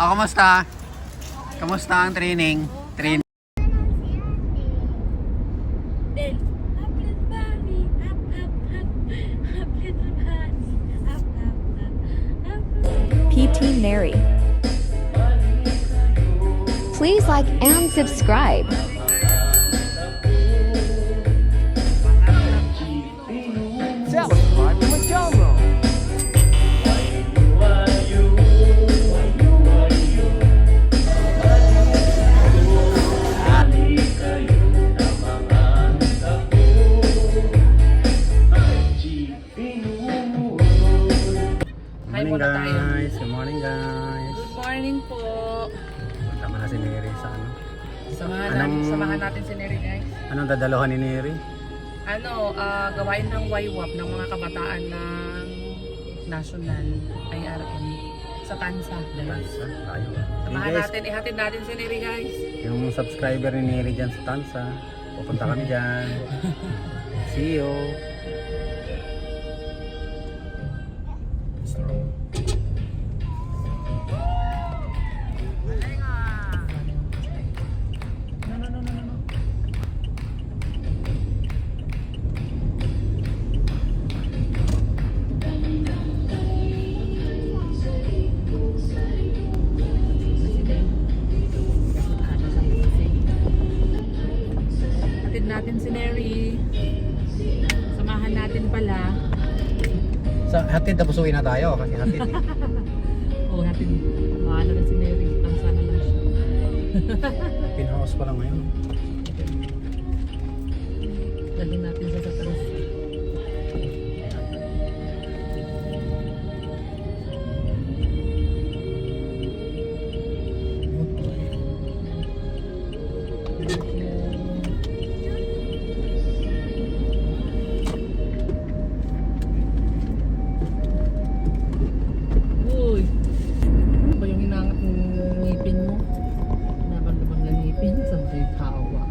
Kamusta? Kamusta ang training? Training. PT Neri. Please like and subscribe. Satisfied with my genre. Morning guys. Good morning guys. Good morning po. Tama na si Neri sa ano. Samahan natin si Neri guys. Anong dadalohan ni Neri? Gawain ng YWAP ng mga kabataan ng National IRM sa Tansa. Tansa. Tayo. Samahan natin, ihatid natin si Neri guys. Yung subscriber ni Neri dyan sa Tansa, pupunta kami dyan. See you. Hatid natin si Neri. Samahan natin pala. Sa hatid tapos uwi na tayo kasi hatid eh. Hatid. Maano na si Neri. Tansa na lang siya. Pinahawas pa lang ngayon. Dalhin natin siya sa Tansa. Uy! Ano ba yung hinangat ng ngipin mo? Nabang-labang ng ngipin? Sabay tawa.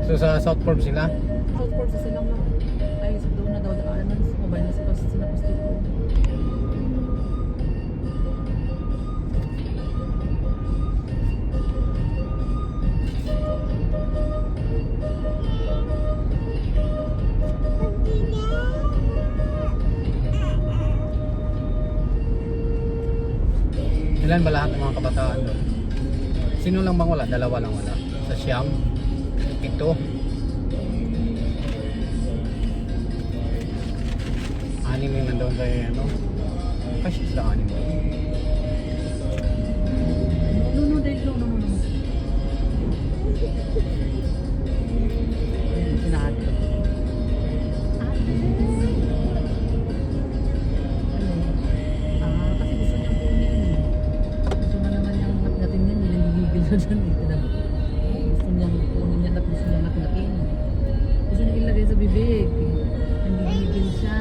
So sa South Fork sila? Outport sa silang lang. Ay, sa doon na daw daanan. Mobile na sila sa pastiko. Ilan ba lahat ng mga kabataan doon? Sino lang bang wala? Dalawa lang wala. Sa Siam, ito. Anim yung nandoon kayo ano? Kasi sila anim. No, Dave, no. Ayun, sinabi. Kasi gusto niyang kunin. Gusto na naman niyang natnatin yan. Nilagigil na dyan eh. Gusto niyang kunin yan at gusto niyang natnatin. Gusto niyang ilagay sa bibig. Nilagigil siya.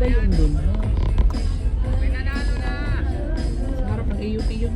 Iba yung doon. Sa harap ng AUP yun.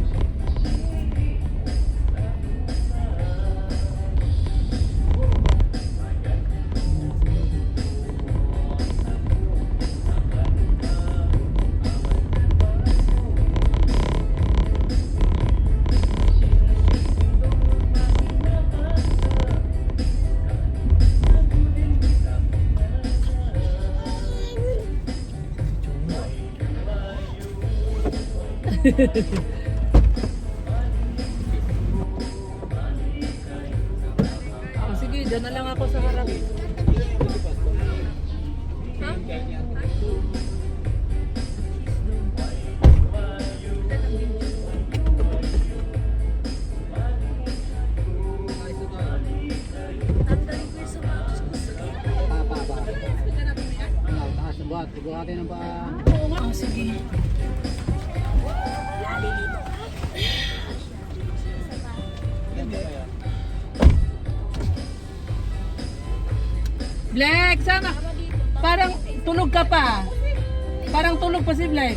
Sige, dyan na lang ako sa harap. Ha? Buhat ng pa. Oo nga. Sige. Black, sana. Parang tulog ka pa. Parang tulog pa si Black.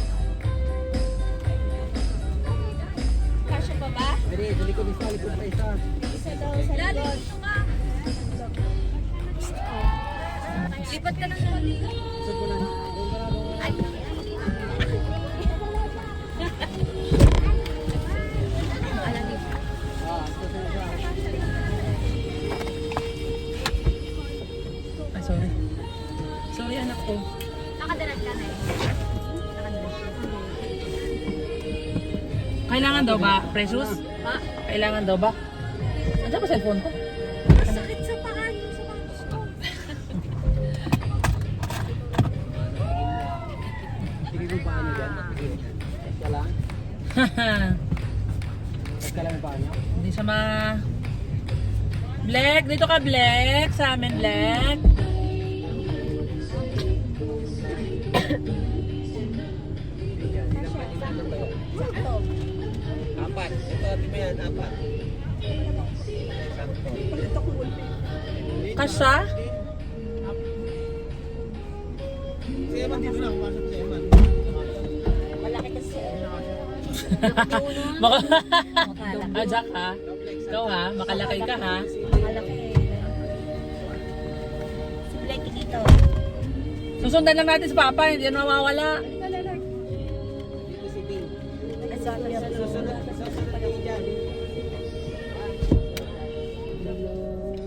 Kasya pa ba? Dali ko isa. Isa daw sa likod. Lipat ka na sa Ay, alamig. Ay, sorry. Sorry, anak ko. Nakadalag ka na eh. Nakadalag siya. Kailangan daw ba, Precious? Ha? Kailangan daw ba? Andiyan ba cellphone ko? Sakit sa paa yung sa bangus ko. Sige mo paano dyan? Ka lang? Ka lang paano? Hindi siya ma... Black, dito ka Black. Sa amin Black. Sakto. Apat. Ito, ati mo yan, apat. Sakto. Kasya? Si Eman dito lang, pasok si Eman. Malaki kasi. Baka... Makalaki. Ah, Jack ha? Ikaw ha? Makalakay ka ha? Malaki. Si Blackie dito. Susundan lang natin si Papa, hindi yan mawawala.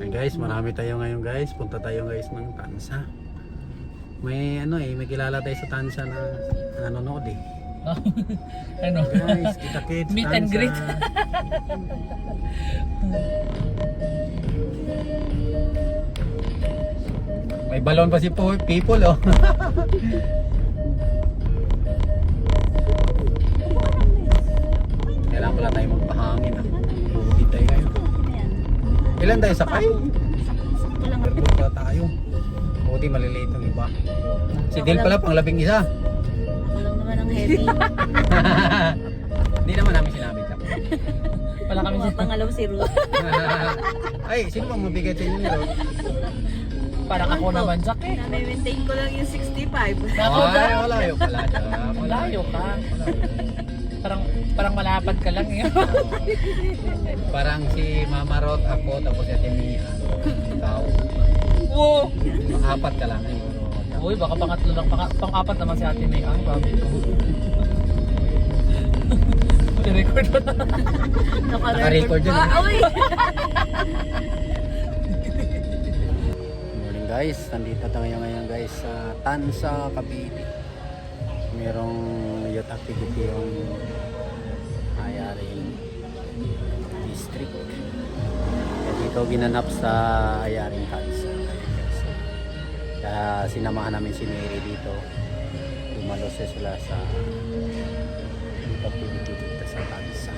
Hey guys, marami tayo ngayon guys. Punta tayo guys ng Tansa. May may kilala tayo sa Tansa na nanonood eh. Ano? Guys, kita kids, Meet and Tansa. greet. May balon pa si people oh. Kailangan pala tayo magpahangin ah. Buti tayo ngayon. Ilan tayo sakay? Sakto lang ako. Pagpunta tayo. Buti maliliit ang iba. Si Dil pala pang labing isa. Ako lang naman ang heavy. Hindi naman namin sinabi ka. Wala kami sa... Pangalaw si Ruth. Ay, sino bang mabigat sa inyo nito? Parang ako naman, Jack eh. Na-maintain ko lang yung 65. Ako, Ay, Jack. malayo pala. Malayo ka. Parang malapad ka lang eh. Parang si Mama Rot, ako, tapos si Ate Mia. Ikaw. Wow! Apat ka lang. Uy, baka pangatlo lang, pang-apat naman si Ate May. Ang grabe ko. I-record mo na. Naka-record yun. Uy! Morning guys, nandito tayo ngayon guys sa Tansa, Cavite. Merong youth activity yung Ayaring District. Kaya dito ginanap sa Ayaring Tansa. Kaya sinamahan namin si Mary dito. Dumalos sila sa youth activity dito sa Tansa.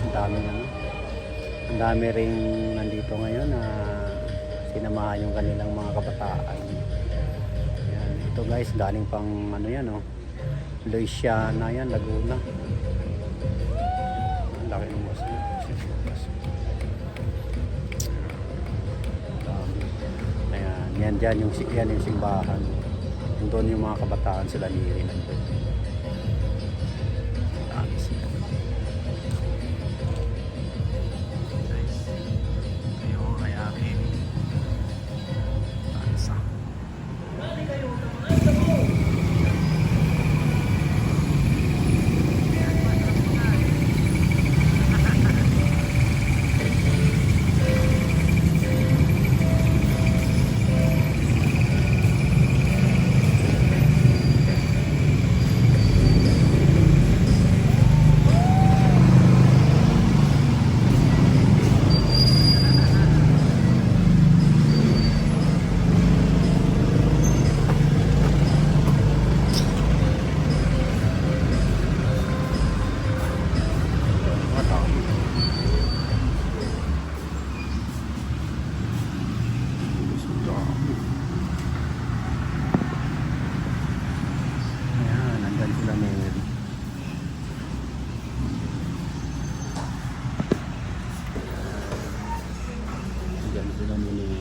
Ang daming ang dami ring nandito ngayon na sinamahan yung kanilang mga kabataan. Yan, ito guys, galing pang yan Louisiana yan, Laguna. Ang laki ng bus. Ayan, yan dyan yung simbahan. Nandun yung mga kabataan sila ni Iri nandun. Dami sila. Guys, kayo kaya akin. Tansa. Ayan, nandyan sila Mary. Nandyan sila Mary.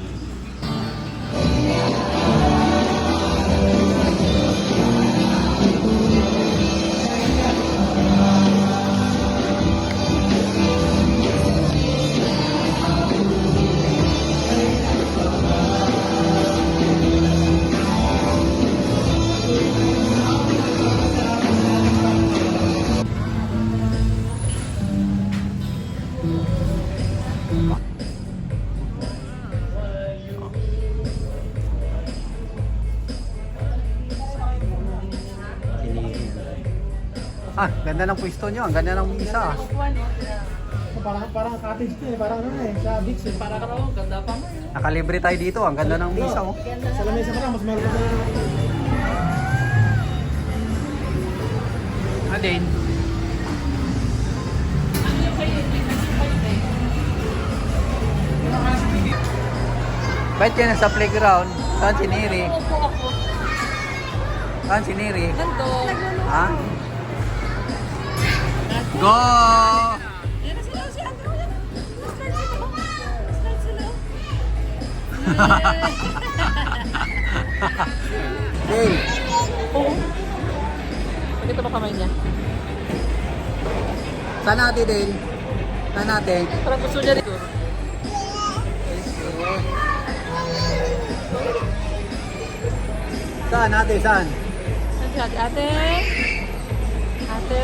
Ah, ganda ng pwesto nyo. Ang ganda ng isa. Parang cottage to eh, parang ano eh, sa beach eh. Para ka raw, ganda pa mo. Nakalibre tayo dito. Ang ganda ng isa. Oh. Sa lamesa pa lang, mas mahal pa na. Adin. Ba't ka na sa playground? Saan si Neri? Saan si Neri? Ganto. Ha? Go! Yan na sila si Andrew. Start sila. Start sila. Hey! Pakita mo kamay niya. Saan natin din? Saan natin? Parang gusto niya rin. Saan natin? Saan? Saan si ate? Ate? Ate?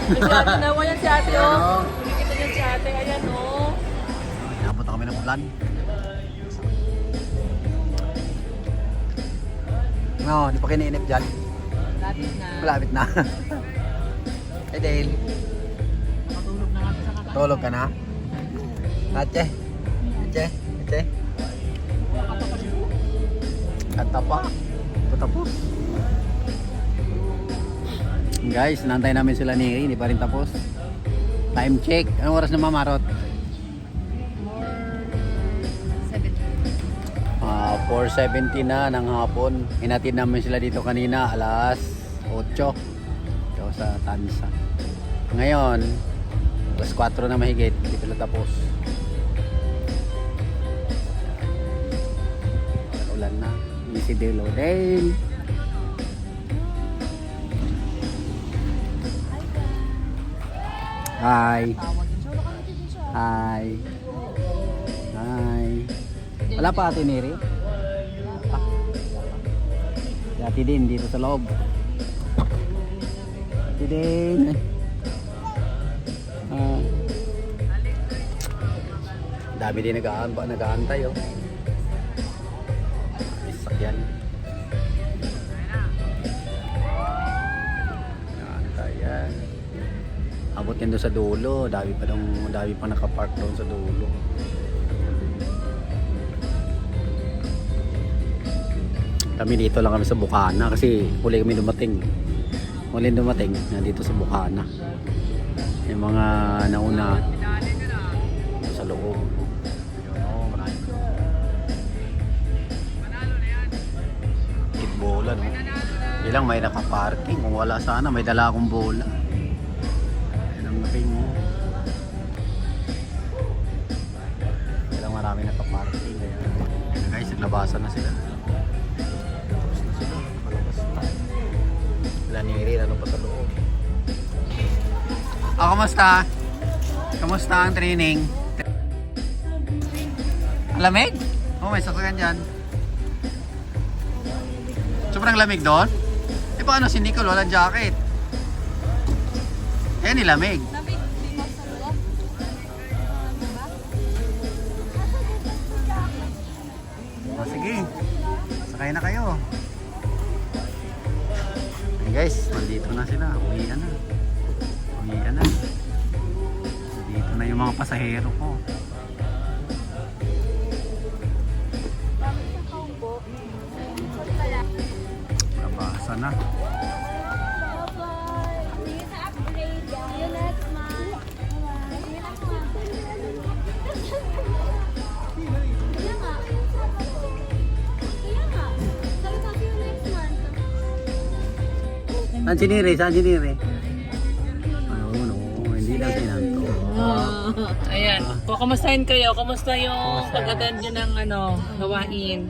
Si ate na, yan si ate oh. Nakikita niya si ate, ayan oh. Napunta kami ng ulan. No, di pa kiniinip dyan. Lapit na. Malapit na. Hey Dale, Matulog na kami sa kakain. tulog ka na? Ache? Ache? Ache? Kata pa. Tapos. Guys, nantay namin sila ni Iri, hindi pa rin tapos. Time check. Anong oras na mamarot? 4:70 na ng hapon. Hinatid namin sila dito kanina alas 8. Ito sa Tansa. Ngayon, alas 4 na mahigit. Hindi pala tapos. Ulan na. Hindi si Dale. Dale! Hi! Hi! Hi! Wala pa ate Neri? Ate din dito sa loob. Ate din. Dami din nag-aantay oh. Isakyan. Nag-aantay yan. Abot yan doon sa dulo. Dami pa nakapark doon sa dulo. Kami dito lang kami sa Bukana kasi huli kami dumating. Huli dumating nandito sa Bukana. Yung mga nauna sa loob. Yun oh, marami. Kitbola no. Ilang may nakaparking. Kung wala sana may dala akong bola. Yan ang naping mo. Ilang marami nakaparking. Ayan guys, Naglabasan na sila. Tapos na sila. Nakalabas na. Wala ni Irene. Ano pa sa loob? Kamusta? Kamusta ang training? Lamig? Oh, may sasakyan dyan. Sobrang lamig doon? Eh paano si Nicole? Walang jacket. Eh, nilamig. Lamig, di mo sa loob. O sige, sakay na kayo. Hey guys, nandito na sila. Uwian na. Uwian na. Dito na yung mga pasahero ko. Nabasa na. Saan si Nire? Saan si Nire? Ayun, oo. Hindi lang sinanto. Ayan. Kumustahin kayo? Kumusta yung pag-attend nyo ng gawain?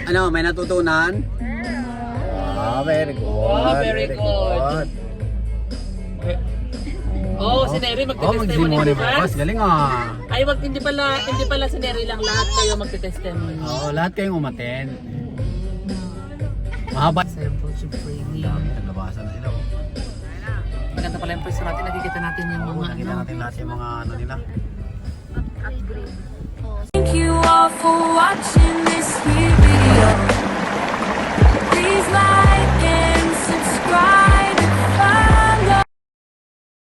Ano, may natutunan? Very good. Oh, very good. Oh, si Neri magte-testimony, di ba? Mas galing ah. Ay, hindi pala si Neri lang, lahat kayo magte-testimony. Oo, lahat kayong umaten. Mahaba. Sample to training. Dami, naglabasan na sila. Oh. Maganda pala yung pwesto natin, nakikita natin yung mga Nakita natin lahat yung mga ano nila. upgrade.